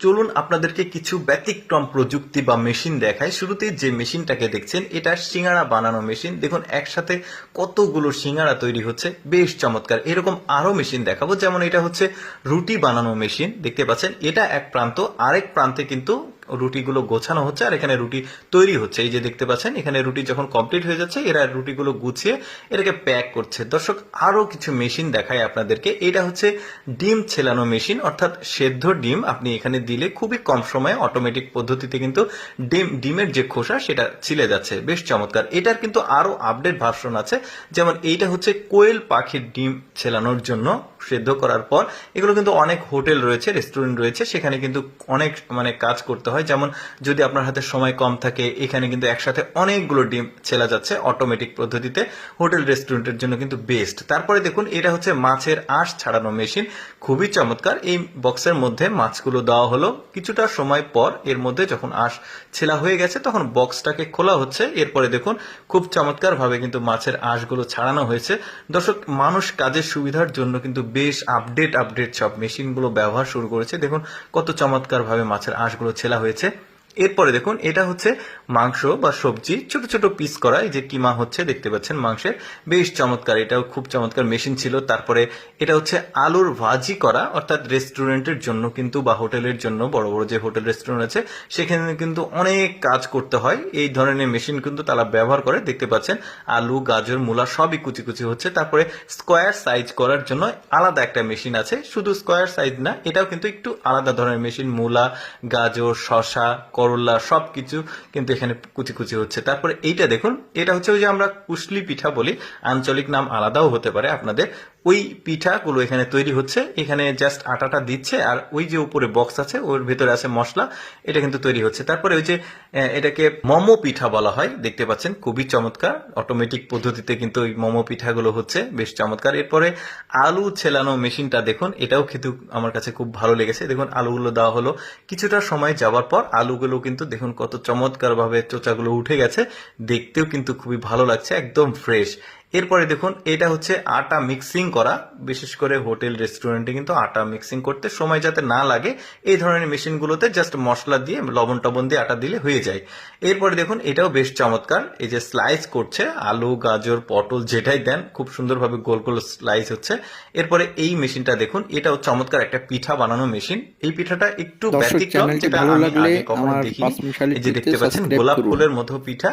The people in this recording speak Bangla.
চলুন আপনাদেরকে কিছু ব্যতিক্রম প্রযুক্তি বা মেশিন দেখাই। শুরুতেই যে মেশিনটাকে দেখছেন এটা সিঙ্গারা বানানো মেশিন। দেখুন একসাথে কতগুলো সিঙ্গারা তৈরি হচ্ছে, বেশ চমৎকার। এরকম আরো মেশিন দেখাবো, যেমন এটা হচ্ছে রুটি বানানো মেশিন। দেখতে পাচ্ছেন এটা এক প্রান্ত, আরেক প্রান্তে কিন্তু রুটিগুলো গোছানো হচ্ছে আর এখানে রুটি তৈরি হচ্ছে। এই যে দেখতে পাচ্ছেন এখানে রুটি যখন কমপ্লিট হয়ে যাচ্ছে এরা রুটিগুলো গুছিয়ে এটাকে প্যাক করছে। দর্শক আরো কিছু মেশিন দেখায় আপনাদেরকে। এটা হচ্ছে ডিম ছেলানো মেশিন, অর্থাৎ সেদ্ধ ডিম আপনি এখানে দিলে খুবই কম সময়ে অটোমেটিক পদ্ধতিতে কিন্তু ডিমের যে খোসা সেটা ছিলে যাচ্ছে, বেশ চমৎকার। এটার কিন্তু আরো আপডেট ভার্সন আছে, যেমন এইটা হচ্ছে কোয়েল পাখির ডিম ছেলানোর জন্য। সেদ্ধ করার পর এগুলো কিন্তু অনেক হোটেল রয়েছে, রেস্টুরেন্ট রয়েছে, সেখানে কিন্তু অনেক কাজ করতে হয়। যেমন যদি আপনার হাতে সময় কম থাকে, এখানে কিন্তু একসাথে অনেকগুলো ডিম ছেলা যাচ্ছে অটোমেটিক পদ্ধতিতে। হোটেল রেস্টুরেন্টের জন্য কিন্তু বেস্ট। তারপরে দেখুন এটা হচ্ছে মাছের আঁশ ছাড়ানো মেশিন, খুবই চমৎকার। এই বক্সের মধ্যে মাছগুলো দেওয়া হলো, কিছুটা সময় পর এর মধ্যে যখন আঁশ ছেলা হয়ে গেছে তখন বক্সটাকে খোলা হচ্ছে। এরপরে দেখুন খুব চমৎকার ভাবে কিন্তু মাছের আঁশগুলো ছাড়ানো হয়েছে। দর্শক মানুষ কাজের সুবিধার জন্য কিন্তু বেশ আপডেট সব মেশিনগুলো ব্যবহার শুরু করেছে। দেখুন কত চমৎকার ভাবে মাছের আঁশগুলো ছেলা হয়েছে। এরপরে দেখুন এটা হচ্ছে মাংস বা সবজি ছোট ছোট পিস করা, এই যে কিমা হচ্ছে দেখতে পাচ্ছেন মাংসের, বেশ চমৎকার। এটাও খুব চমৎকার মেশিন ছিল। তারপরে এটা হচ্ছে আলুর ভাজি করা, অর্থাৎ রেস্টুরেন্টের জন্য কিন্তু বা হোটেলের জন্য, বড় বড় যে হোটেল রেস্টুরেন্ট আছে সেখানে কিন্তু অনেক কাজ করতে হয়, এই ধরনের মেশিন কিন্তু তারা ব্যবহার করে। দেখতে পাচ্ছেন আলু গাজর মূলা সবই কুচি কুচি হচ্ছে। তারপরে স্কোয়ার সাইজ করার জন্য আলাদা একটা মেশিন আছে, শুধু স্কোয়ার সাইজ না, এটাও কিন্তু একটু আলাদা ধরনের মেশিন। মূলা গাজর শশা করলা সবকিছু কিন্তু এখানে কুচি কুচি হচ্ছে। তারপরে এইটা দেখুন, এটা হচ্ছে ওই যে আমরা কুশলি পিঠা বলি, আঞ্চলিক নাম আলাদাও হতে পারে আপনাদের। ওই পিঠাগুলো এখানে তৈরি হচ্ছে, এখানে জাস্ট আটাটা দিচ্ছে আর ওই যে উপরে বক্স আছে ওর ভেতরে আছে মশলা, এটা কিন্তু তৈরি হচ্ছে। তারপরে ওই যে এটাকে মোমো পিঠা বলা হয়, দেখতে পাচ্ছেন খুবই চমৎকার। অটোমেটিক পদ্ধতিতে কিন্তু ওই মোমো পিঠাগুলো হচ্ছে, বেশ চমৎকার। এরপরে আলু ছেলানো মেশিনটা দেখুন, এটাও কিন্তু আমার কাছে খুব ভালো লেগেছে। দেখুন আলুগুলো দেওয়া হলো, কিছুটা সময় যাওয়ার পর আলুগুলো কিন্তু দেখুন কত চমৎকার ভাবে চোচাগুলো উঠে গেছে, দেখতেও কিন্তু খুবই ভালো লাগছে, একদম ফ্রেশ। এরপরে দেখুন এটা হচ্ছে আটা মিক্সিং করা, বিশেষ করে হোটেল রেস্টুরেন্টে কিন্তু আটা মিক্সিং করতে সময় যাতে না লাগে এই ধরনের মেশিনগুলোতে জাস্ট মশলা দিয়ে লবণ টবণ দিয়ে আটা দিলে হয়ে যায়। এরপরে দেখুন এটাও বেশ চমৎকার, এই যে স্লাইস করছে আলু গাজর পটল যেটাই দেন খুব সুন্দরভাবে গোল গোল স্লাইস হচ্ছে। এরপরে এই মেশিনটা দেখুন, এটাও চমৎকার একটা পিঠা বানানো মেশিন। এই পিঠাটা একটু দর্শক ব্যতিক্রম, চ্যানেলটি যেটা ভালো আমি লাগলে আগে কখনো আমার দেখিনি। 5 মিশালি এই যে দেখতে পাচ্ছেন সাবস্ক্রাইব গোলাপ করুন। ফুলের মতো পিঠা।